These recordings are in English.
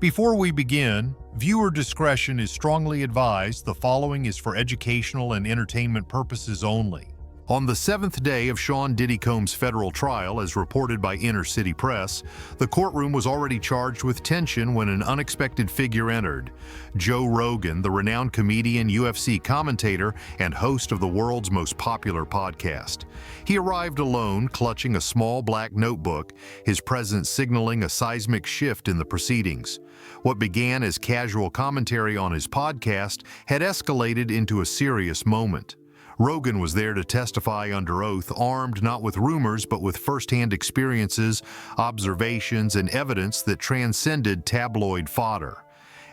Before we begin, viewer discretion is strongly advised. The following is for educational and entertainment purposes only. On the seventh day of Sean Diddy Combs' federal trial, as reported by Inner City Press, the courtroom was already charged with tension when an unexpected figure entered. Joe Rogan, the renowned comedian, UFC commentator, and host of the world's most popular podcast. He arrived alone, clutching a small black notebook, his presence signaling a seismic shift in the proceedings. What began as casual commentary on his podcast had escalated into a serious moment. Rogan was there to testify under oath, armed not with rumors but with first-hand experiences, observations, and evidence that transcended tabloid fodder.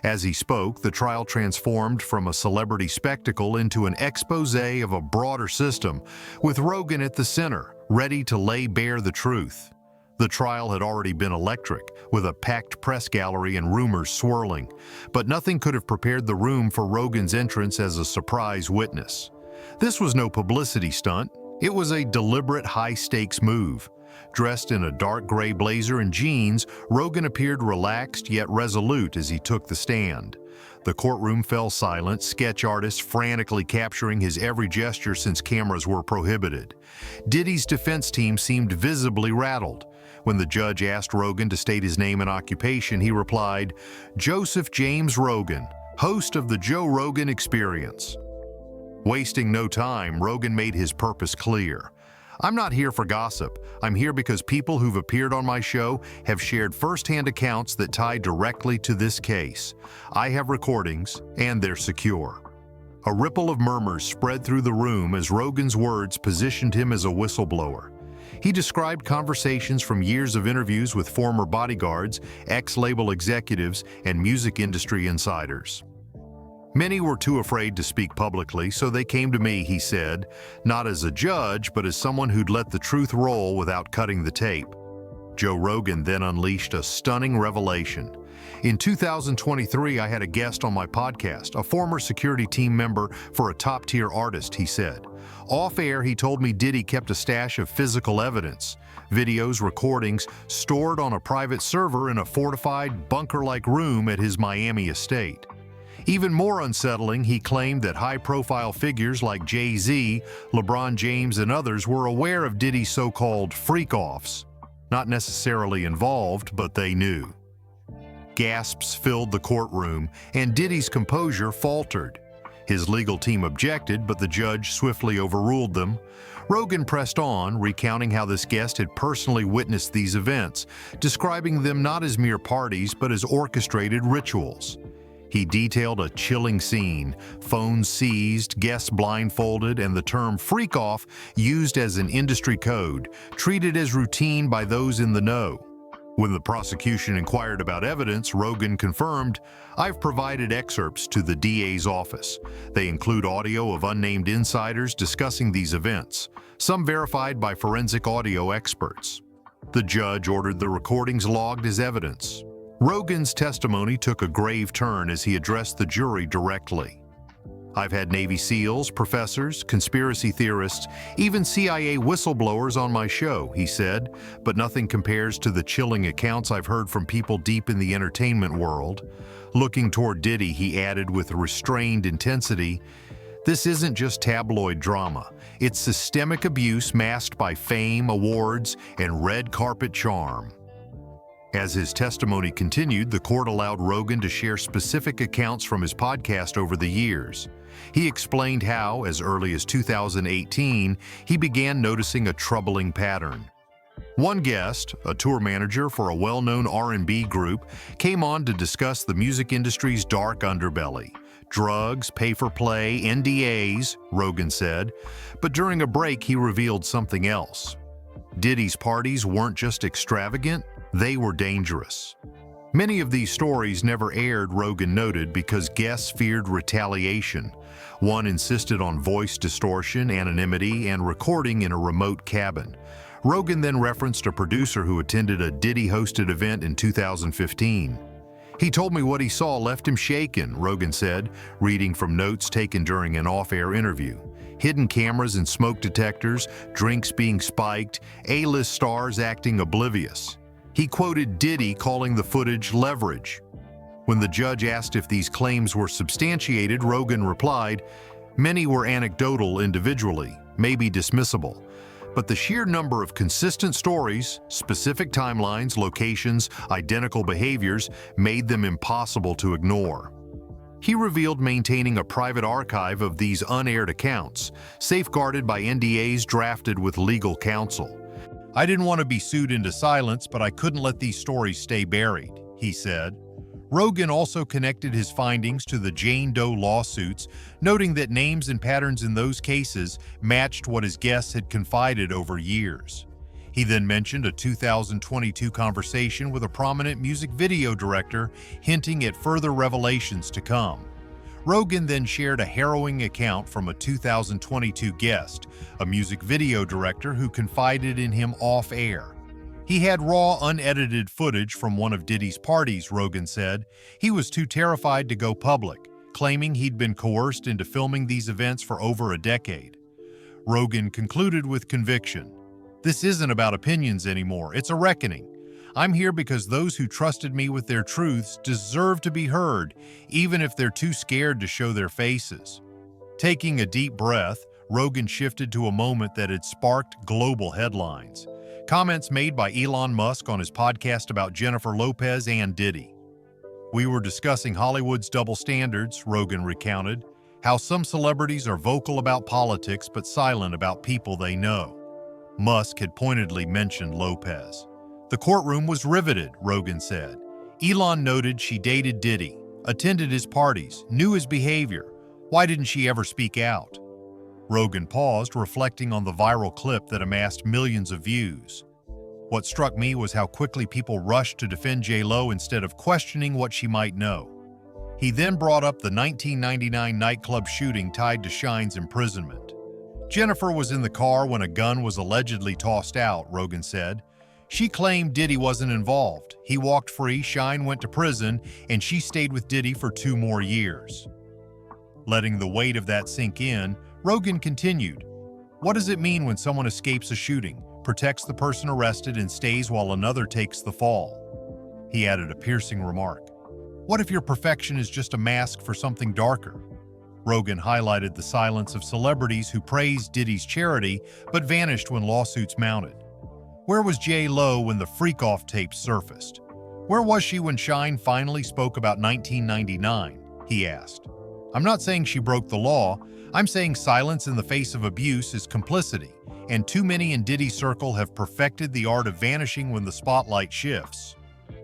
As he spoke, the trial transformed from a celebrity spectacle into an exposé of a broader system, with Rogan at the center, ready to lay bare the truth. The trial had already been electric, with a packed press gallery and rumors swirling, but nothing could have prepared the room for Rogan's entrance as a surprise witness. This was no publicity stunt. It was a deliberate high-stakes move. Dressed in a dark gray blazer and jeans, Rogan appeared relaxed yet resolute as he took the stand. The courtroom fell silent, sketch artists frantically capturing his every gesture since cameras were prohibited. Diddy's defense team seemed visibly rattled. When the judge asked Rogan to state his name and occupation, he replied, "Joseph James Rogan, host of the Joe Rogan Experience." Wasting no time, Rogan made his purpose clear. "I'm not here for gossip. I'm here because people who've appeared on my show have shared first-hand accounts that tie directly to this case. I have recordings, and they're secure." A ripple of murmurs spread through the room as Rogan's words positioned him as a whistleblower. He described conversations from years of interviews with former bodyguards, ex-label executives, and music industry insiders. "Many were too afraid to speak publicly, so they came to me," he said, "not as a judge, but as someone who'd let the truth roll without cutting the tape." Joe Rogan then unleashed a stunning revelation. "In 2023, I had a guest on my podcast, a former security team member for a top-tier artist," he said. Off-air, he told me Diddy kept a stash of physical evidence, videos, recordings, stored on a private server in a fortified, bunker-like room at his Miami estate. Even more unsettling, he claimed that high-profile figures like Jay-Z, LeBron James, and others were aware of Diddy's so-called freak-offs. Not necessarily involved, but they knew. Gasps filled the courtroom, and Diddy's composure faltered. His legal team objected, but the judge swiftly overruled them. Rogan pressed on, recounting how this guest had personally witnessed these events, describing them not as mere parties, but as orchestrated rituals. He detailed a chilling scene, phones seized, guests blindfolded, and the term freak-off used as an industry code, treated as routine by those in the know. When the prosecution inquired about evidence, Rogan confirmed, "I've provided excerpts to the DA's office. They include audio of unnamed insiders discussing these events, some verified by forensic audio experts." The judge ordered the recordings logged as evidence. Rogan's testimony took a grave turn as he addressed the jury directly. "I've had Navy SEALs, professors, conspiracy theorists, even CIA whistleblowers on my show," he said, "but nothing compares to the chilling accounts I've heard from people deep in the entertainment world." Looking toward Diddy, he added with restrained intensity, "This isn't just tabloid drama. It's systemic abuse masked by fame, awards, and red carpet charm." As his testimony continued, the court allowed Rogan to share specific accounts from his podcast over the years. He explained how, as early as 2018, he began noticing a troubling pattern. One guest, a tour manager for a well-known R&B group, came on to discuss the music industry's dark underbelly. Drugs, pay-for-play, NDAs, Rogan said, but during a break he revealed something else. Diddy's parties weren't just extravagant, they were dangerous. Many of these stories never aired, Rogan noted, because guests feared retaliation. One insisted on voice distortion, anonymity, and recording in a remote cabin. Rogan then referenced a producer who attended a Diddy-hosted event in 2015. "He told me what he saw left him shaken," Rogan said, reading from notes taken during an off-air interview. Hidden cameras and smoke detectors, drinks being spiked, A-list stars acting oblivious. He quoted Diddy calling the footage leverage. When the judge asked if these claims were substantiated, Rogan replied, "Many were anecdotal individually, maybe dismissible. But the sheer number of consistent stories, specific timelines, locations, identical behaviors made them impossible to ignore." He revealed maintaining a private archive of these unaired accounts, safeguarded by NDAs drafted with legal counsel. "I didn't want to be sued into silence, but I couldn't let these stories stay buried," he said. Rogan also connected his findings to the Jane Doe lawsuits, noting that names and patterns in those cases matched what his guests had confided over years. He then mentioned a 2022 conversation with a prominent music video director, hinting at further revelations to come. Rogan then shared a harrowing account from a 2022 guest, a music video director who confided in him off-air. He had raw, unedited footage from one of Diddy's parties, Rogan said. He was too terrified to go public, claiming he'd been coerced into filming these events for over a decade. Rogan concluded with conviction. "This isn't about opinions anymore, it's a reckoning. I'm here because those who trusted me with their truths deserve to be heard, even if they're too scared to show their faces." Taking a deep breath, Rogan shifted to a moment that had sparked global headlines. Comments made by Elon Musk on his podcast about Jennifer Lopez and Diddy. "We were discussing Hollywood's double standards," Rogan recounted, "how some celebrities are vocal about politics but silent about people they know." Musk had pointedly mentioned Lopez. "The courtroom was riveted," Rogan said. "Elon noted she dated Diddy, attended his parties, knew his behavior. Why didn't she ever speak out?" Rogan paused, reflecting on the viral clip that amassed millions of views. "What struck me was how quickly people rushed to defend J.Lo instead of questioning what she might know." He then brought up the 1999 nightclub shooting tied to Shine's imprisonment. "Jennifer was in the car when a gun was allegedly tossed out," Rogan said. "She claimed Diddy wasn't involved. He walked free, Shine went to prison, and she stayed with Diddy for 2 more years." Letting the weight of that sink in, Rogan continued, "What does it mean when someone escapes a shooting, protects the person arrested, and stays while another takes the fall?" He added a piercing remark. "What if your perfection is just a mask for something darker?" Rogan highlighted the silence of celebrities who praised Diddy's charity but vanished when lawsuits mounted. Where was J.Lo when the freak-off tapes surfaced? Where was she when Shine finally spoke about 1999? He asked. "I'm not saying she broke the law. I'm saying silence in the face of abuse is complicity, and too many in Diddy's circle have perfected the art of vanishing when the spotlight shifts."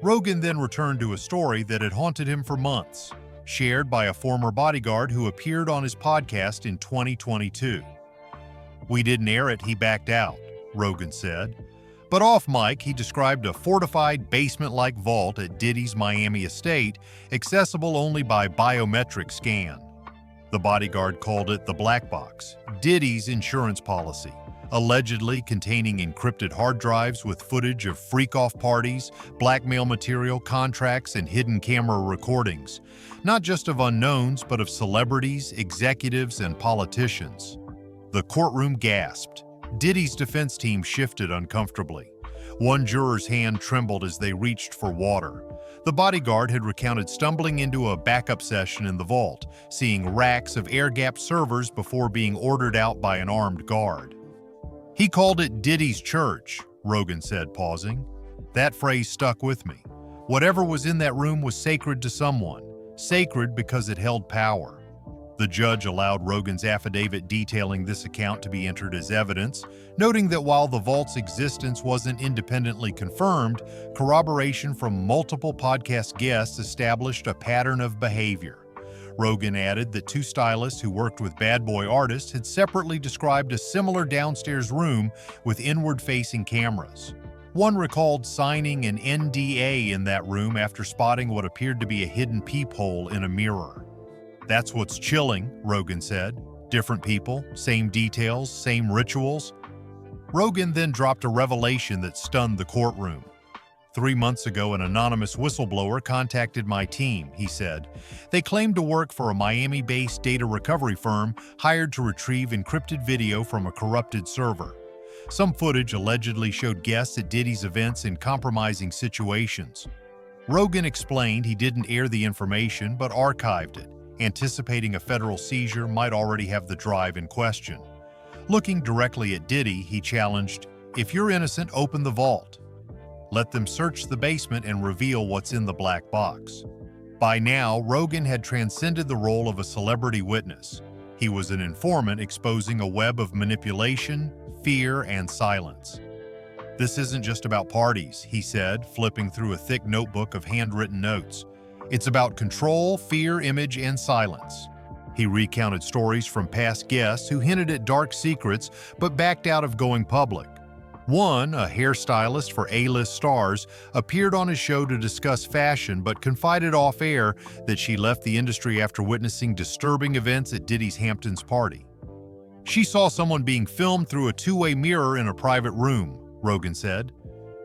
Rogan then returned to a story that had haunted him for months, shared by a former bodyguard who appeared on his podcast in 2022. "We didn't air it, he backed out," Rogan said. But off mic, he described a fortified basement-like vault at Diddy's Miami estate, accessible only by biometric scan. The bodyguard called it the black box, Diddy's insurance policy, allegedly containing encrypted hard drives with footage of freak-off parties, blackmail material, contracts, and hidden camera recordings, not just of unknowns, but of celebrities, executives, and politicians. The courtroom gasped. Diddy's defense team shifted uncomfortably. One juror's hand trembled as they reached for water. The bodyguard had recounted stumbling into a backup session in the vault, seeing racks of air-gapped servers before being ordered out by an armed guard. "He called it Diddy's church," Rogan said, pausing. "That phrase stuck with me. Whatever was in that room was sacred to someone, sacred because it held power." The judge allowed Rogan's affidavit detailing this account to be entered as evidence, noting that while the vault's existence wasn't independently confirmed, corroboration from multiple podcast guests established a pattern of behavior. Rogan added that 2 stylists who worked with bad boy artists had separately described a similar downstairs room with inward-facing cameras. One recalled signing an NDA in that room after spotting what appeared to be a hidden peephole in a mirror. "That's what's chilling," Rogan said. "Different people, same details, same rituals." Rogan then dropped a revelation that stunned the courtroom. 3 months ago, an anonymous whistleblower contacted my team, he said. They claimed to work for a Miami-based data recovery firm hired to retrieve encrypted video from a corrupted server. Some footage allegedly showed guests at Diddy's events in compromising situations. Rogan explained he didn't air the information but archived it, anticipating a federal seizure might already have the drive in question. Looking directly at Diddy, he challenged, "If you're innocent, open the vault. Let them search the basement and reveal what's in the black box." By now, Rogan had transcended the role of a celebrity witness. He was an informant exposing a web of manipulation, fear, and silence. "This isn't just about parties," he said, flipping through a thick notebook of handwritten notes. "It's about control, fear, image, and silence." He recounted stories from past guests who hinted at dark secrets but backed out of going public. One, a hairstylist for A-list stars, appeared on his show to discuss fashion but confided off-air that she left the industry after witnessing disturbing events at Diddy's Hamptons party. "She saw someone being filmed through a two-way mirror in a private room," Rogan said.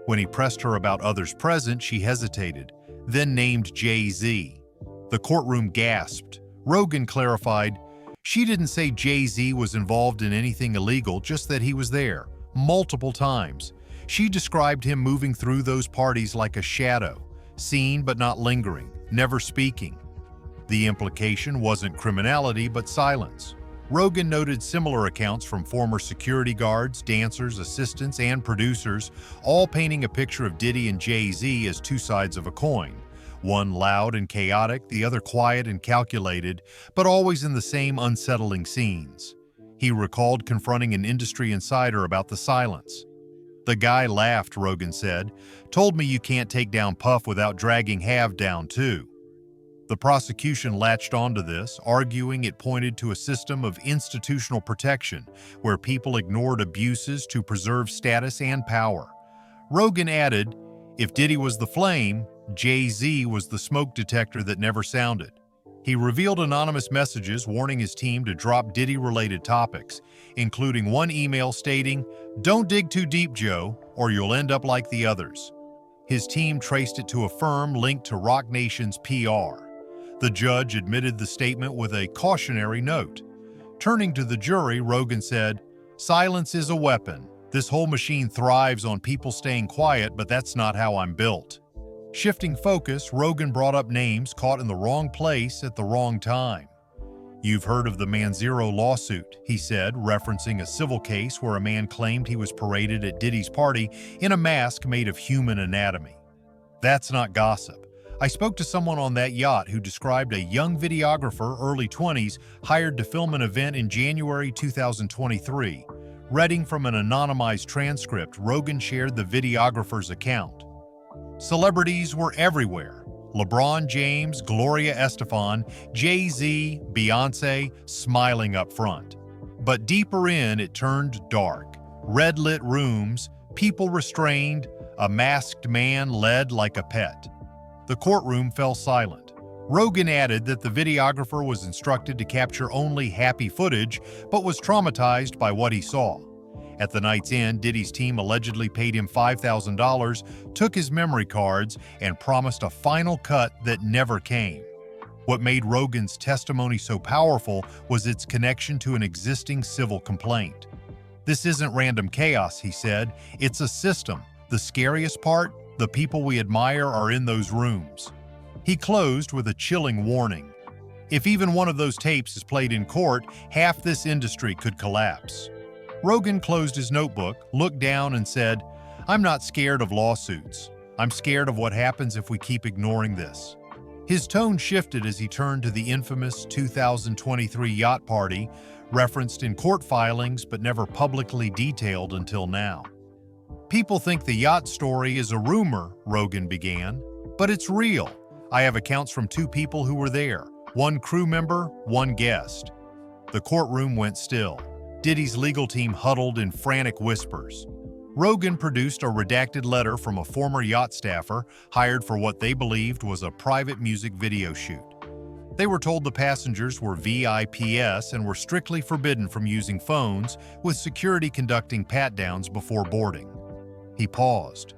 When he pressed her about others present, she hesitated, then named Jay-Z. The courtroom gasped. Rogan clarified, "She didn't say Jay-Z was involved in anything illegal, just that he was there. Multiple times. She described him moving through those parties like a shadow, seen but not lingering, never speaking." The implication wasn't criminality but silence. Rogan noted similar accounts from former security guards, dancers, assistants, and producers, all painting a picture of Diddy and Jay-Z as two sides of a coin. One loud and chaotic, the other quiet and calculated, but always in the same unsettling scenes. He recalled confronting an industry insider about the silence. "The guy laughed," Rogan said, "told me you can't take down Puff without dragging Have down too." The prosecution latched onto this, arguing it pointed to a system of institutional protection where people ignored abuses to preserve status and power. Rogan added, "If Diddy was the flame, Jay-Z was the smoke detector that never sounded." He revealed anonymous messages warning his team to drop Diddy-related topics, including one email stating, "Don't dig too deep, Joe, or you'll end up like the others." His team traced it to a firm linked to Roc Nation's PR. The judge admitted the statement with a cautionary note. Turning to the jury, Rogan said, "Silence is a weapon. This whole machine thrives on people staying quiet, but that's not how I'm built." Shifting focus, Rogan brought up names caught in the wrong place at the wrong time. "You've heard of the Manzero lawsuit," he said, referencing a civil case where a man claimed he was paraded at Diddy's party in a mask made of human anatomy. "That's not gossip. I spoke to someone on that yacht who described a young videographer, early 20s, hired to film an event in January 2023. Reading from an anonymized transcript, Rogan shared the videographer's account. Celebrities were everywhere. LeBron James, Gloria Estefan, Jay-Z, Beyonce, smiling up front. But deeper in, it turned dark. Red-lit rooms, people restrained, a masked man led like a pet." The courtroom fell silent. Rogan added that the videographer was instructed to capture only happy footage, but was traumatized by what he saw. At the night's end, Diddy's team allegedly paid him $5,000, took his memory cards, and promised a final cut that never came. What made Rogan's testimony so powerful was its connection to an existing civil complaint. "This isn't random chaos," he said. "It's a system. The scariest part? The people we admire are in those rooms." He closed with a chilling warning. "If even one of those tapes is played in court, half this industry could collapse." Rogan closed his notebook, looked down, and said, "I'm not scared of lawsuits. I'm scared of what happens if we keep ignoring this." His tone shifted as he turned to the infamous 2023 yacht party, referenced in court filings but never publicly detailed until now. "People think the yacht story is a rumor," Rogan began, "but it's real. I have accounts from two people who were there, one crew member, one guest." The courtroom went still. Diddy's legal team huddled in frantic whispers. Rogan produced a redacted letter from a former yacht staffer hired for what they believed was a private music video shoot. They were told the passengers were VIPs and were strictly forbidden from using phones, with security conducting pat-downs before boarding. He paused.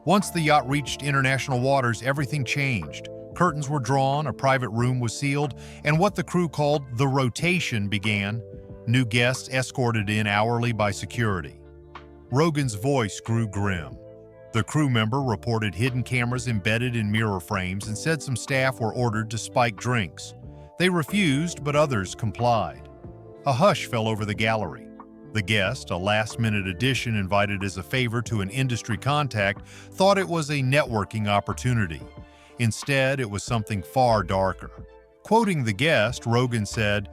Once the yacht reached international waters, everything changed. Curtains were drawn, a private room was sealed, and what the crew called the rotation began. New guests escorted in hourly by security. Rogan's voice grew grim. The crew member reported hidden cameras embedded in mirror frames and said some staff were ordered to spike drinks. They refused, but others complied. A hush fell over the gallery. The guest, a last-minute addition invited as a favor to an industry contact, thought it was a networking opportunity. Instead, it was something far darker. Quoting the guest, Rogan said,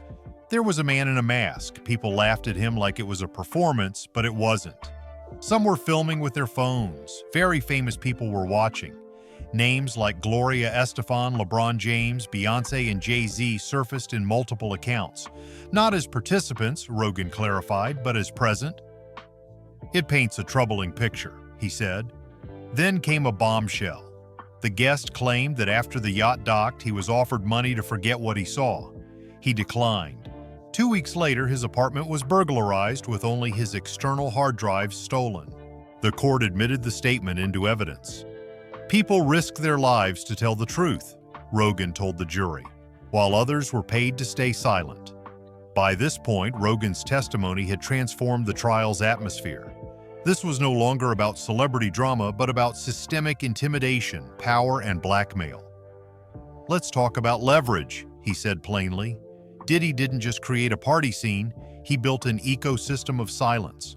"There was a man in a mask. People laughed at him like it was a performance, but it wasn't. Some were filming with their phones. Very famous people were watching. Names like Gloria Estefan, LeBron James, Beyoncé, and Jay-Z surfaced in multiple accounts. Not as participants," Rogan clarified, "but as present." "It paints a troubling picture," he said. Then came a bombshell. The guest claimed that after the yacht docked, he was offered money to forget what he saw. He declined. 2 weeks later, his apartment was burglarized with only his external hard drives stolen. The court admitted the statement into evidence. "People risk their lives to tell the truth," Rogan told the jury, while others were paid to stay silent. By this point, Rogan's testimony had transformed the trial's atmosphere. This was no longer about celebrity drama, but about systemic intimidation, power, and blackmail. "Let's talk about leverage," he said plainly. Diddy didn't just create a party scene, he built an ecosystem of silence.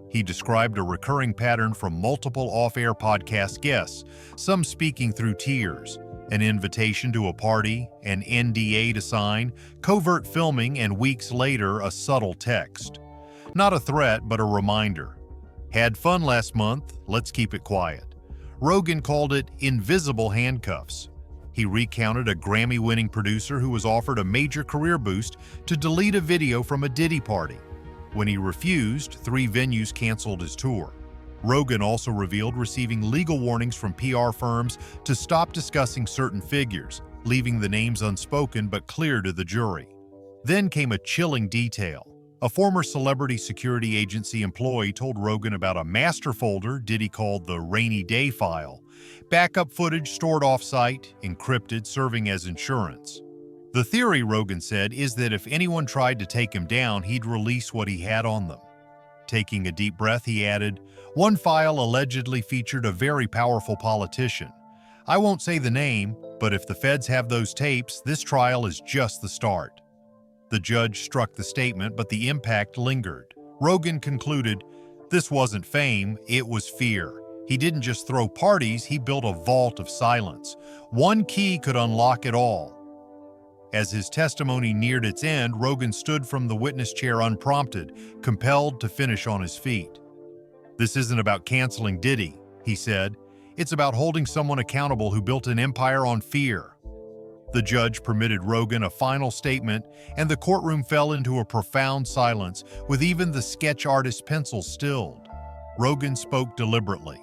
He described a recurring pattern from multiple off-air podcast guests, some speaking through tears, an invitation to a party, an NDA to sign, covert filming, and weeks later, a subtle text. Not a threat, but a reminder. "Had fun last month, let's keep it quiet." Rogan called it invisible handcuffs. He recounted a Grammy-winning producer who was offered a major career boost to delete a video from a Diddy party. When he refused, 3 venues canceled his tour. Rogan also revealed receiving legal warnings from PR firms to stop discussing certain figures, leaving the names unspoken but clear to the jury. Then came a chilling detail. A former celebrity security agency employee told Rogan about a master folder Diddy called the rainy day file, backup footage stored off-site, encrypted, serving as insurance. The theory, Rogan said, is that if anyone tried to take him down, he'd release what he had on them. Taking a deep breath, he added, "One file allegedly featured a very powerful politician. I won't say the name, but if the feds have those tapes, this trial is just the start." The judge struck the statement, but the impact lingered. Rogan concluded, "This wasn't fame, it was fear. He didn't just throw parties, he built a vault of silence. One key could unlock it all." As his testimony neared its end, Rogan stood from the witness chair unprompted, compelled to finish on his feet. "This isn't about canceling Diddy," he said. "It's about holding someone accountable who built an empire on fear." The judge permitted Rogan a final statement, and the courtroom fell into a profound silence, with even the sketch artist's pencil stilled. Rogan spoke deliberately.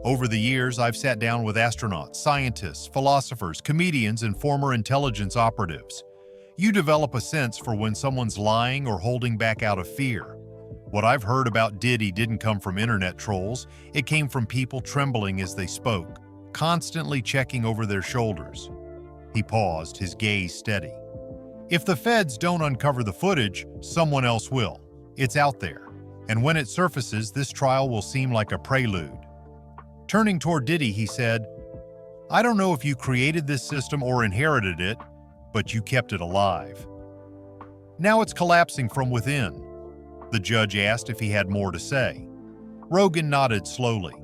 "Over the years, I've sat down with astronauts, scientists, philosophers, comedians, and former intelligence operatives. You develop a sense for when someone's lying or holding back out of fear. What I've heard about Diddy didn't come from internet trolls, it came from people trembling as they spoke, constantly checking over their shoulders." He paused, his gaze steady. "If the feds don't uncover the footage, someone else will. It's out there. And when it surfaces, this trial will seem like a prelude." Turning toward Diddy, he said, "I don't know if you created this system or inherited it, but you kept it alive. Now it's collapsing from within." The judge asked if he had more to say. Rogan nodded slowly.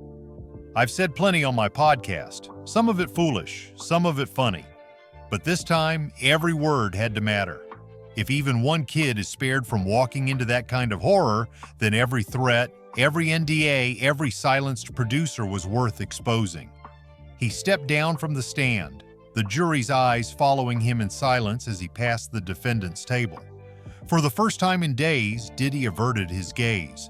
"I've said plenty on my podcast, some of it foolish, some of it funny. But this time, every word had to matter. If even one kid is spared from walking into that kind of horror, then every threat, every NDA, every silenced producer was worth exposing." He stepped down from the stand, the jury's eyes following him in silence as he passed the defendant's table. For the first time in days, Diddy averted his gaze.